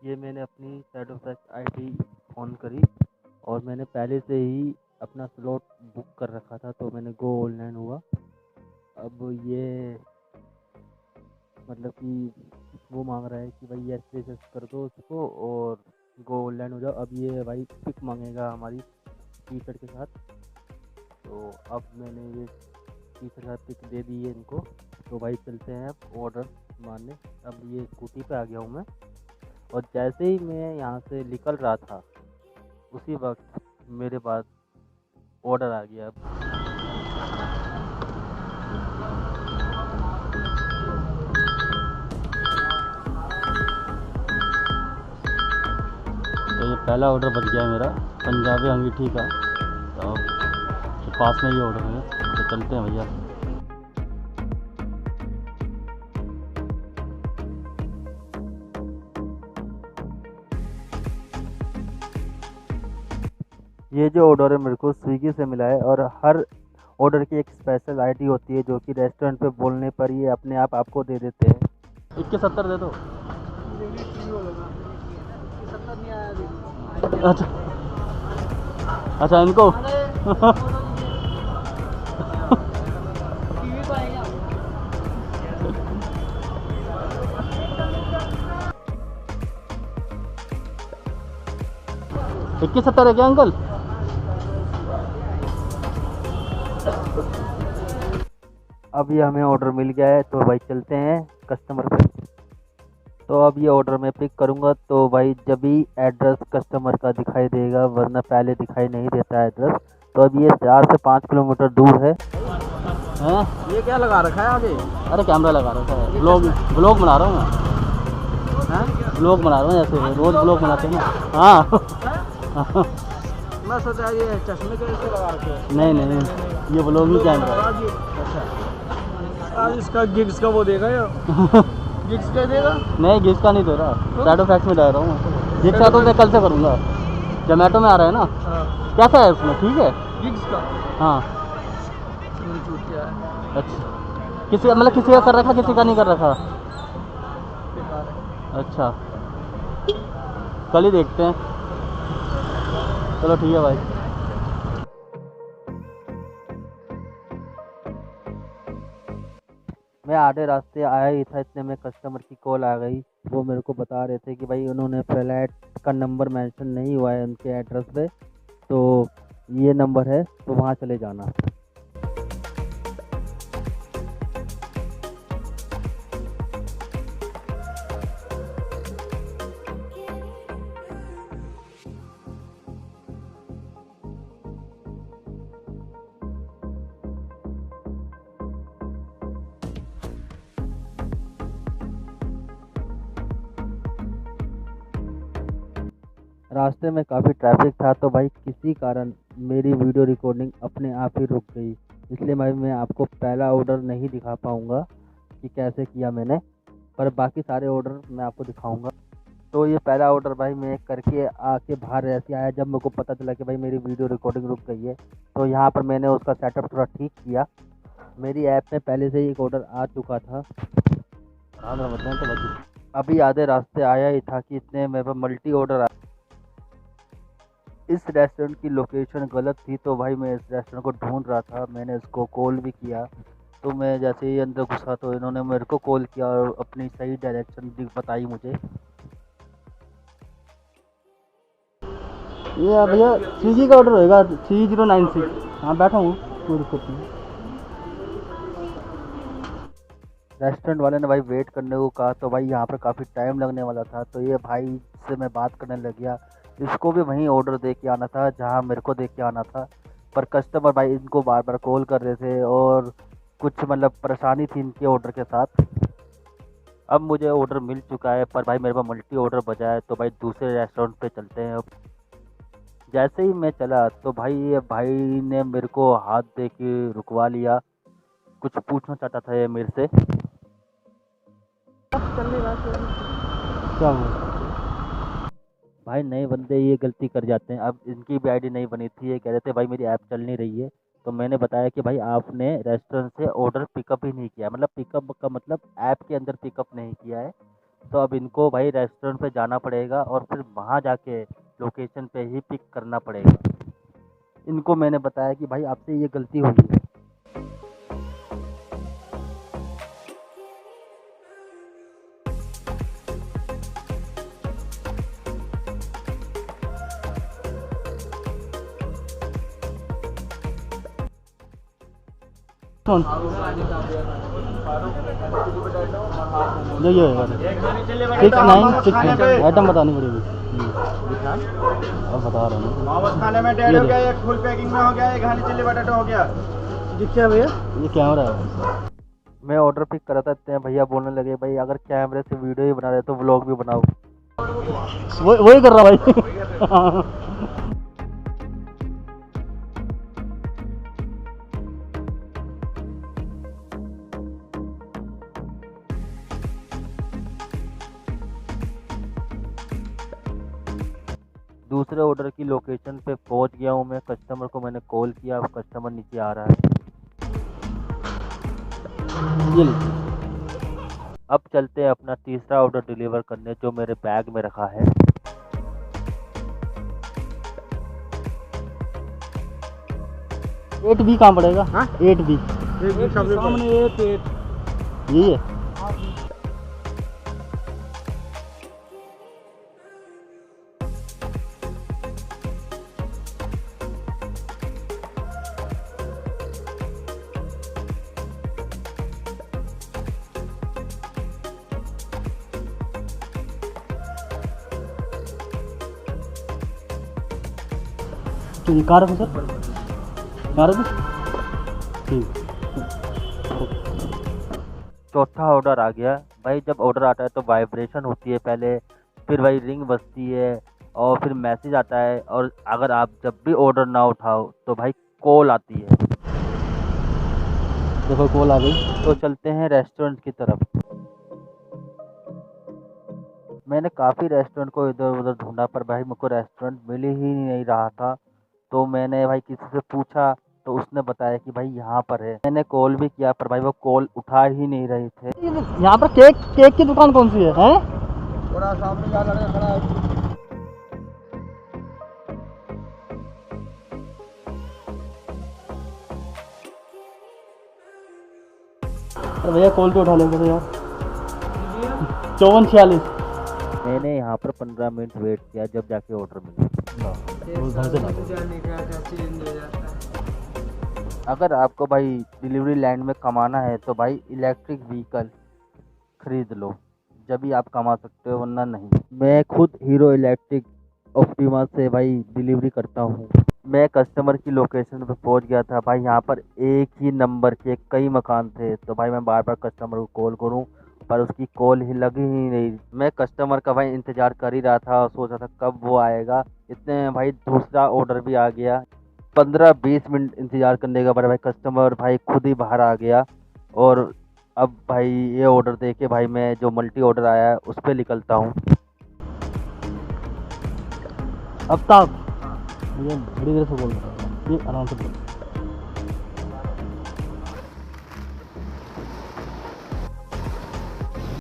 ये मैंने अपनी सेटिस्फैक्ट आईडी ऑन करी और मैंने पहले से ही अपना स्लॉट बुक कर रखा था, तो मैंने गो ऑनलाइन हुआ। अब ये मतलब कि वो मांग रहा है कि भाई यस यस कर दो उसको और गो ऑनलाइन हो जाओ। अब ये भाई पिक मांगेगा हमारी टी शर्ट के साथ, तो अब मैंने ये टी शर्ट के साथ पिक दे दी है इनको। तो भाई चलते हैं अब ऑर्डर मारने। अब ये स्कूटी पे आ गया हूँ मैं, और जैसे ही मैं यहाँ से निकल रहा था उसी वक्त मेरे पास ऑर्डर आ गया। तो ये पहला ऑर्डर बच गया है मेरा पंजाबी अंगीठी का। तो पास में ही ऑर्डर है, तो चलते हैं भैया। ये जो ऑर्डर है मेरे को स्विगी से मिला है, और हर ऑर्डर की एक स्पेशल आईडी होती है जो कि रेस्टोरेंट पे बोलने पर ये अपने आप आपको दे देते हैं। 2170 दे दो। अच्छा अच्छा इनको 2170 है क्या अंकल? अब ये हमें ऑर्डर मिल गया है, तो भाई चलते हैं कस्टमर पे। तो अब ये ऑर्डर मैं पिक करूँगा, तो भाई जब भी एड्रेस कस्टमर का दिखाई देगा, वरना पहले दिखाई नहीं देता एड्रेस। तो अब ये 4 से 5 किलोमीटर दूर है। हैं? ये क्या लगा रखा है आगे? अरे कैमरा लगा रखा है, ब्लॉग बना रहा हूँ मैं। ब्लॉग बना रहा हूँ, जैसे रोज़ ब्लॉग बनाते हैं ना। हाँ मैं सोचा ये चश्मे के ऐसे लगा रखे हैं। नहीं नहीं, ये ब्लॉग ही कैमरा है। अच्छा, आज इसका गिग्स का वो देगा या गिग्स का देगा? नहीं गिफ्ट का नहीं दे रहा, शैडो फैक्स में डाल रहा हूँ। गिफ्ट का तो मैं कल से करूँगा, जोमेटो में आ रहा है ना। हाँ, कैसा है उसमें, ठीक है? गिग्स का हाँ क्या है? अच्छा, किसी मतलब किसी का कर रखा, किसी का नहीं कर रखा। बेकार है। अच्छा कल ही देखते हैं, चलो ठीक है भाई। मैं आधे रास्ते आया ही था, इतने में कस्टमर की कॉल आ गई। वो मेरे को बता रहे थे कि भाई उन्होंने फ्लैट का नंबर मेंशन नहीं हुआ है उनके एड्रेस पे, तो ये नंबर है, तो वहाँ चले जाना। रास्ते में काफ़ी ट्रैफिक था, तो भाई किसी कारण मेरी वीडियो रिकॉर्डिंग अपने आप ही रुक गई। इसलिए भाई मैं आपको पहला ऑर्डर नहीं दिखा पाऊँगा कि कैसे किया मैंने, पर बाकी सारे ऑर्डर मैं आपको दिखाऊंगा। तो ये पहला ऑर्डर भाई मैं करके आके बाहर ऐसे आया जब मेरे को पता चला कि भाई मेरी वीडियो रिकॉर्डिंग रुक गई है। तो यहाँ पर मैंने उसका सेटअप थोड़ा ठीक किया। मेरी ऐप में पहले से ही एक ऑर्डर आ चुका था। अभी आधे रास्ते आया ही था कि इतने मेरे पास मल्टी ऑर्डर आ। इस रेस्टोरेंट की लोकेशन गलत थी, तो भाई मैं इस रेस्टोरेंट को ढूंढ रहा था। मैंने इसको कॉल भी किया, तो मैं जैसे ही अंदर घुसा तो इन्होंने मेरे को कॉल किया और अपनी सही डायरेक्शन बताई मुझे। ये भैया स्विगी का ऑर्डर होएगा 3096। हाँ बैठा हूँ, कोई दिक्कत नहीं। रेस्टोरेंट वाले ने भाई वेट करने को कहा, तो भाई यहाँ पर काफ़ी टाइम लगने वाला था, तो ये भाई से मैं बात करने लग गया। इसको भी वहीं ऑर्डर दे के आना था जहाँ मेरे को दे के आना था, पर कस्टमर भाई इनको बार बार कॉल कर रहे थे और कुछ मतलब परेशानी थी इनके ऑर्डर के साथ। अब मुझे ऑर्डर मिल चुका है, पर भाई मेरे पास मल्टी ऑर्डर बचा है, तो भाई दूसरे रेस्टोरेंट पे चलते हैं। अब जैसे ही मैं चला तो भाई ये भाई ने मेरे को हाथ दे के रुकवा लिया, कुछ पूछना चाहता था ये मेरे से। क्या हुआ? भाई नए बंदे ये गलती कर जाते हैं। अब इनकी भी आईडी नहीं बनी थी, ये कह रहे थे भाई मेरी ऐप चल नहीं रही है। तो मैंने बताया कि भाई आपने रेस्टोरेंट से ऑर्डर पिकअप ही नहीं किया, मतलब पिकअप का मतलब ऐप के अंदर पिकअप नहीं किया है। तो अब इनको भाई रेस्टोरेंट पे जाना पड़ेगा और फिर वहाँ जाके लोकेशन पे ही पिक करना पड़ेगा। इनको मैंने बताया कि भाई आपसे ये गलती हुई है। कौन ये 696 आइटम बतानी पड़ेगी। अब बता रहा हूँ मोमोज खाने में डेढ़ हो गया, एक फुल पैकिंग में हो गया, एक हनी चिल्ली बटाटो हो गया। ये क्या भैया, ये कैमरा है। मैं ऑर्डर पिक करा था, इतने भैया बोलने लगे भाई अगर कैमरे से वीडियो ही बना रहे तो व्लॉग भी बनाओ। वही कर रहा भाई। दूसरे ऑर्डर की लोकेशन पे पहुंच गया हूँ मैं। कस्टमर को मैंने कॉल किया, अब कस्टमर नीचे आ रहा है। ये लीजिए। अब चलते हैं अपना तीसरा ऑर्डर डिलीवर करने जो मेरे बैग में रखा है। 8B कहाँ पड़ेगा? हाँ 8B सामने 8 यही है। ठीक, कहाँ रखूँ सर? कहाँ रखूँ? ठीक। चौथा ऑर्डर आ गया भाई। जब ऑर्डर आता है तो वाइब्रेशन होती है पहले, फिर भाई रिंग बजती है और फिर मैसेज आता है, और अगर आप जब भी ऑर्डर ना उठाओ तो भाई कॉल आती है। देखो कॉल आ गई। तो चलते हैं रेस्टोरेंट की तरफ। मैंने काफ़ी रेस्टोरेंट को इधर उधर ढूंढा पर भाई मुझको रेस्टोरेंट मिल ही नहीं रहा था। तो मैंने भाई किसी से पूछा तो उसने बताया कि भाई यहाँ पर है। मैंने कॉल भी किया पर भाई वो कॉल उठा ही नहीं रहे थे। यहाँ पर केक की दुकान कौन सी है? थोड़ा सामने जा लड़का खड़ा है। अरे भैया कॉल तो उठा लेंगे यार। 5446। मैंने यहाँ पर 15 मिनट वेट किया जब जाके ऑर्डर मिला। अगर आपको भाई डिलीवरी लैंड में कमाना है तो भाई इलेक्ट्रिक व्हीकल खरीद लो, जब भी आप कमा सकते हो, वरना नहीं। मैं खुद हीरो इलेक्ट्रिक ऑप्टिमा से भाई डिलीवरी करता हूँ। मैं कस्टमर की लोकेशन पर पहुँच गया था भाई। यहाँ पर एक ही नंबर के कई मकान थे, तो भाई मैं बार बार कस्टमर को कॉल करूँ पर उसकी कॉल ही लगी ही नहीं। मैं कस्टमर का भाई इंतज़ार कर ही रहा था और सोच रहा था कब वो आएगा। इतने में भाई दूसरा ऑर्डर भी आ गया। 15-20 मिनट इंतज़ार करने के बाद भाई कस्टमर भाई खुद ही बाहर आ गया। और अब भाई ये ऑर्डर दे के भाई मैं जो मल्टी ऑर्डर आया है उस पर निकलता हूँ। अब तक ये बड़ी देर से बोल रहा हूँ, ये आराम से बोल।